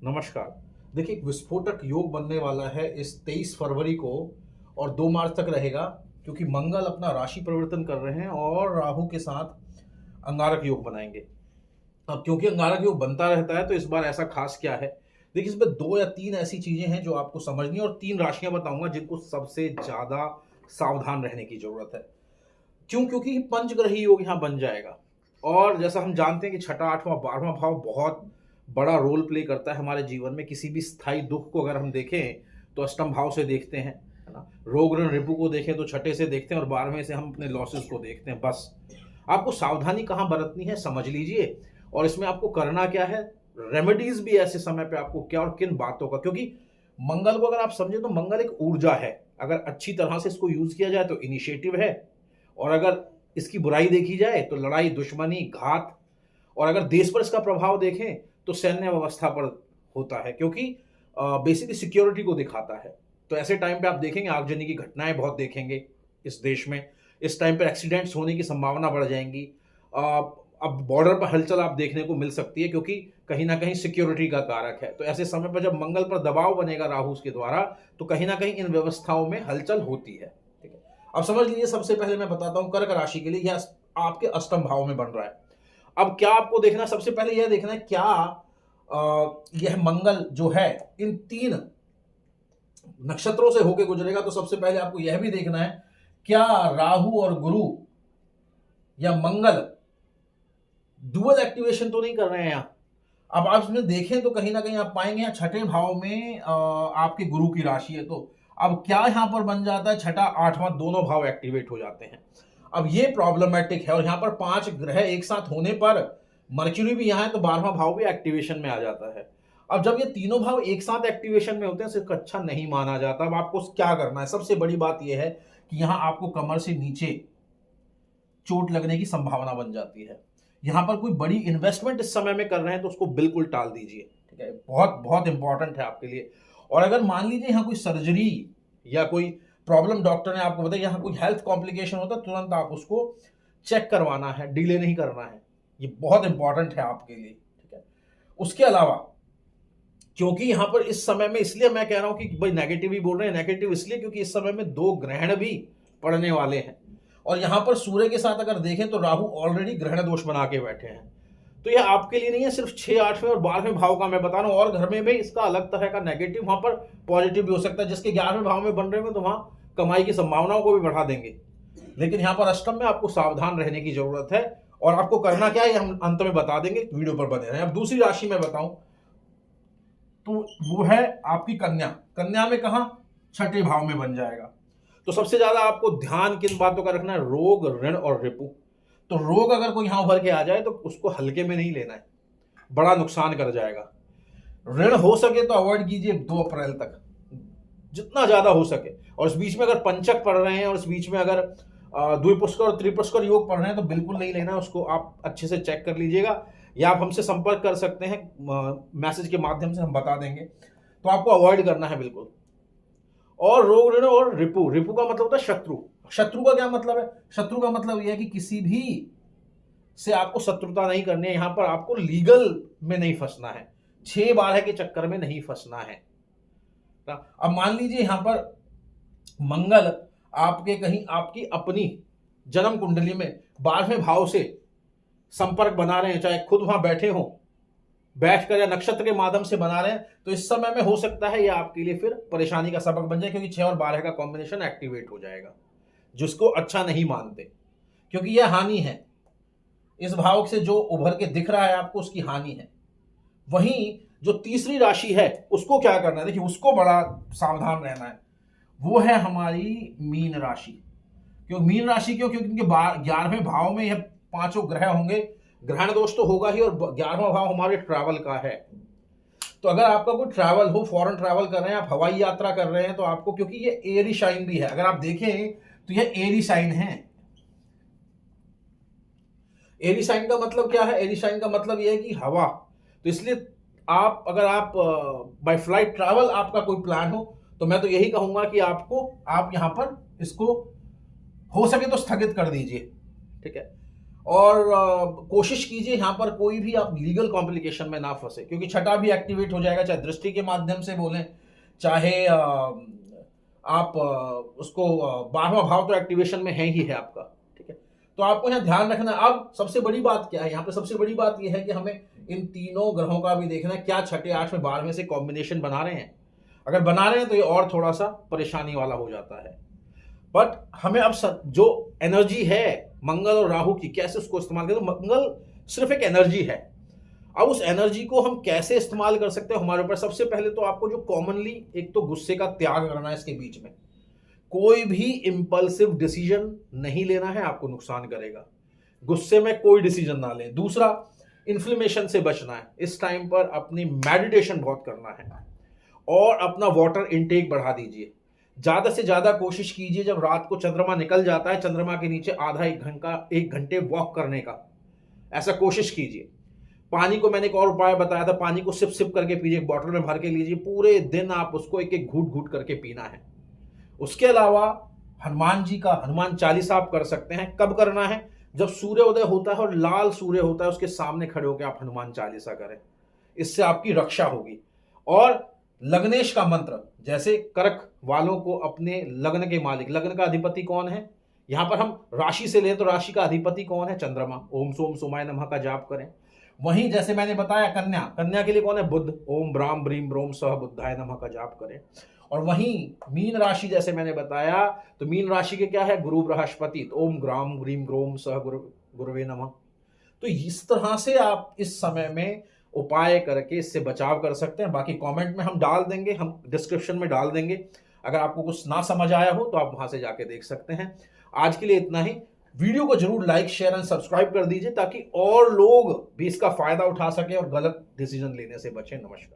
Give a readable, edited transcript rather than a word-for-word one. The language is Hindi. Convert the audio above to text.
नमस्कार। देखिए, एक विस्फोटक योग बनने वाला है इस 23 फरवरी को और 2 मार्च तक रहेगा, क्योंकि मंगल अपना राशि परिवर्तन कर रहे हैं और राहु के साथ अंगारक योग बनाएंगे। अब क्योंकि अंगारक योग बनता रहता है तो इस बार ऐसा खास क्या है? देखिए, इसमें 2 या 3 ऐसी चीजें हैं जो आपको समझनी है और 3 राशियां बताऊंगा जिनको सबसे ज्यादा सावधान रहने की जरूरत है। क्यों? क्योंकि पंचग्रही योग यहाँ बन जाएगा और जैसा हम जानते हैं कि छठा, आठवां, 12वां भाव बहुत बड़ा रोल प्ले करता है हमारे जीवन में। किसी भी स्थायी दुख को अगर हम देखें तो अष्टम भाव से देखते हैं, है ना। रोग ऋण रिपु को देखें तो छठे से देखते हैं और 12वें से हम अपने लॉसेस को देखते हैं। बस आपको सावधानी कहाँ बरतनी है समझ लीजिए, और इसमें आपको करना क्या है, रेमेडीज भी ऐसे समय पे आपको क्या और किन बातों का। क्योंकि मंगल को अगर आप समझे तो मंगल एक ऊर्जा है, अगर अच्छी तरह से इसको यूज किया जाए तो इनिशिएटिव है, और अगर इसकी बुराई देखी जाए तो लड़ाई, दुश्मनी, घात, और अगर देश पर इसका प्रभाव देखें तो सैन्य व्यवस्था पर होता है, क्योंकि बेसिकली सिक्योरिटी को दिखाता है। तो ऐसे टाइम पे आप देखेंगे आगजनी की घटनाएं बहुत देखेंगे इस देश में। इस टाइम पे एक्सीडेंट्स होने की संभावना बढ़ जाएंगी। अब बॉर्डर पर हलचल आप देखने को मिल सकती है, क्योंकि कहीं ना कहीं सिक्योरिटी का कारक है। तो ऐसे समय पर जब मंगल पर दबाव बनेगा राहु के द्वारा, तो कहीं ना कहीं इन व्यवस्थाओं में हलचल होती है। ठीक है, अब समझ लीजिए, सबसे पहले मैं बताता हूं कर्क राशि के लिए यह आपके अष्टम भाव में बन रहा है। अब क्या आपको देखना है, सबसे पहले यह देखना है क्या यह मंगल जो है इन 3 नक्षत्रों से होकर गुजरेगा। तो सबसे पहले आपको यह भी देखना है क्या राहु और गुरु या मंगल डुअल एक्टिवेशन तो नहीं कर रहे हैं यहां। अब आप इसमें देखें तो कहीं ना कहीं आप पाएंगे यहाँ छठे भाव में आपके गुरु की राशि है। तो अब क्या यहां पर बन जाता है, छठा, आठवां दोनों भाव एक्टिवेट हो जाते हैं। अब ये प्रॉब्लमेटिक है, और यहां पर 5 ग्रह एक साथ होने पर मर्क्यूरी भी यहां है तो 12वां भाव भी एक्टिवेशन में आ जाता है। अब जब ये तीनों भाव एक साथ एक्टिवेशन में होते हैं सिर्फ अच्छा नहीं माना जाता। अब आपको क्या करना है, सबसे बड़ी बात यह है कि यहां आपको कमर से नीचे चोट लगने की संभावना बन जाती है। यहां पर कोई बड़ी इन्वेस्टमेंट इस समय में कर रहे हैं तो उसको बिल्कुल टाल दीजिए। ठीक है, बहुत बहुत इंपॉर्टेंट है आपके लिए। और अगर मान लीजिए यहां कोई सर्जरी या कोई प्रॉब्लम डॉक्टर ने आपको बताया, यहाँ कोई हेल्थ कॉम्प्लिकेशन होता है, तुरंत आप उसको चेक करवाना है, डिले नहीं करना है। ये बहुत इंपॉर्टेंट है आपके लिए। ठीक है, उसके अलावा क्योंकि यहां पर इस समय में, इसलिए मैं कह रहा हूं कि भाई नेगेटिव ही बोल रहे हैं, नेगेटिव इसलिए क्योंकि इस समय में 2 ग्रहण भी पड़ने वाले हैं, और यहां पर सूर्य के साथ अगर देखें तो राहु ऑलरेडी ग्रहण दोष बना के बैठे हैं। तो यह आपके लिए नहीं है सिर्फ 6, 8वें और 12वें भाव का मैं बता रहा हूं, और घर में भी इसका अलग तरह का नेगेटिव, वहां पर पॉजिटिव भी हो सकता है। जिसके 11वें भाव में बन रहे हैं तो वहां कमाई की संभावनाओं को भी बढ़ा देंगे। लेकिन यहां पर अष्टम में आपको सावधान रहने की जरूरत है, और आपको करना क्या है ये हम अंत में बता देंगे, वीडियो पर बने रहें। अब दूसरी राशि में बताऊं तो वो है आपकी कन्या। कन्या में कहा, छठे भाव में बन जाएगा। तो सबसे ज्यादा आपको ध्यान किन बातों का रखना है, रोग, ऋण और रिपु। तो रोग अगर कोई यहां उभर के आ जाए तो उसको हल्के में नहीं लेना है, बड़ा नुकसान कर जाएगा। ऋण हो सके तो अवॉइड कीजिए 2 अप्रैल तक, जितना ज्यादा हो सके। और इस बीच में अगर पंचक पढ़ रहे हैं और इस बीच में अगर द्विपुष्कर और त्रिपुष्कर योग पढ़ रहे हैं तो बिल्कुल नहीं लेना है, उसको आप अच्छे से चेक कर लीजिएगा, या आप हमसे संपर्क कर सकते हैं, मैसेज के माध्यम से हम बता देंगे। तो आपको अवॉइड करना है बिल्कुल। और रोग, ऋण और रिपु। रिपु का मतलब होता है शत्रु। शत्रु का क्या मतलब है, शत्रु का मतलब यह है कि किसी भी से आपको शत्रुता नहीं करनी है। यहां पर आपको लीगल में नहीं फंसना है, 6-12 के चक्कर में नहीं फंसना है। अब मान लीजिए यहां पर मंगल आपके कहीं आपकी अपनी जन्म कुंडली में 12वें भाव से संपर्क बना रहे हैं, चाहे खुद वहां बैठे हो, बैठकर या नक्षत्र के माध्यम से बना रहे हैं, तो इस समय में हो सकता है यह आपके लिए फिर परेशानी का सबक बन जाए, क्योंकि 6 और 12 का कॉम्बिनेशन एक्टिवेट हो जाएगा, जिसको अच्छा नहीं मानते, क्योंकि यह हानि है। इस भाव से जो उभर के दिख रहा है आपको, उसकी हानि है। वहीं जो तीसरी राशि है उसको क्या करना है, देखिए उसको बड़ा सावधान रहना है, वो है हमारी मीन राशि। क्यों मीन राशि? क्योंकि उनके 11वें भाव में यह 5 ग्रह होंगे। ग्रहण दोष तो होगा ही, और 11वां भाव हमारे ट्रैवल का है। तो अगर आपका कोई ट्रैवल हो, फॉरेन ट्रैवल कर रहे हैं, आप हवाई यात्रा कर रहे हैं, तो आपको, क्योंकि ये एरी साइन भी है, अगर आप देखें तो यह एरी साइन है। एरी साइन का मतलब क्या है, एरी साइन का मतलब यह है कि हवा। तो इसलिए आप अगर आप बाय फ्लाइट ट्रैवल आपका कोई प्लान हो, तो मैं तो यही कहूंगा कि आप यहां पर इसको हो सके तो स्थगित कर दीजिए। ठीक है, और कोशिश कीजिए यहाँ पर कोई भी आप लीगल कॉम्प्लिकेशन में ना फंसे, क्योंकि छठा भी एक्टिवेट हो जाएगा, चाहे दृष्टि के माध्यम से बोलें, चाहे आप उसको 12वां भाव तो एक्टिवेशन में है ही है आपका, ठीक है। तो आपको यहाँ ध्यान रखना। अब सबसे बड़ी बात क्या है यहाँ पे, सबसे बड़ी बात यह है कि हमें इन तीनों ग्रहों का भी देखना है, क्या छठे 8वें 12वें से कॉम्बिनेशन बना रहे हैं। अगर बना रहे हैं तो ये और थोड़ा सा परेशानी वाला हो जाता है। बट हमें अब जो एनर्जी है मंगल और राहु की, कैसे उसको इस्तेमाल करें। तो मंगल सिर्फ एक एनर्जी है, अब उस एनर्जी को हम कैसे इस्तेमाल कर सकते हैं हमारे ऊपर। सबसे पहले तो आपको जो कॉमनली, एक तो गुस्से का त्याग करना है इसके बीच में। कोई भी इंपल्सिव डिसीजन नहीं लेना है, आपको नुकसान करेगा। गुस्से में कोई डिसीजन ना लें। दूसरा, इन्फ्लेमेशन से बचना है। इस टाइम पर अपनी मेडिटेशन बहुत करना है और अपना वाटर इनटेक बढ़ा दीजिए। ज्यादा से ज्यादा कोशिश कीजिए, जब रात को चंद्रमा निकल जाता है, चंद्रमा के नीचे आधा 1 घंटे वॉक करने का, ऐसा कोशिश कीजिए। पानी को मैंने एक और उपाय बताया था, पानी को सिप सिप करके पीजिए, एक बॉटल में भर के लीजिए, पूरे दिन आप उसको एक एक घूट घूट करके पीना है। उसके अलावा हनुमान जी का हनुमान चालीसा आप कर सकते हैं। कब करना है? जब सूर्योदय होता है और लाल सूर्य होता है, उसके सामने खड़े होकर आप हनुमान चालीसा करें, इससे आपकी रक्षा होगी। और लग्नेश का मंत्र, जैसे कर्क वालों को अपने लग्न के मालिक, लग्न का अधिपति कौन है, यहां पर हम राशि से लें तो राशि का अधिपति कौन है? चंद्रमा। ओम सोम सोमाय नमः का जाप करें। वहीं जैसे मैंने बताया कन्या, कन्या के लिए कौन है? बुध। ओम ब्राम ब्रीम ब्रोम सह बुद्धाय नमः का जाप करें। और वहीं मीन राशि, जैसे मैंने बताया, तो मीन राशि के क्या है? गुरु बृहस्पति। तो ओम ग्राम ग्रीम ग्रोम सह गुरुवे नमः। तो इस तरह से आप इस समय में उपाय करके इससे बचाव कर सकते हैं। बाकी कमेंट में हम डाल देंगे, हम डिस्क्रिप्शन में डाल देंगे। अगर आपको कुछ ना समझ आया हो तो आप वहां से जाके देख सकते हैं। आज के लिए इतना ही। वीडियो को जरूर लाइक शेयर एंड सब्सक्राइब कर दीजिए, ताकि और लोग भी इसका फायदा उठा सके और गलत डिसीजन लेने से बचें। नमस्कार।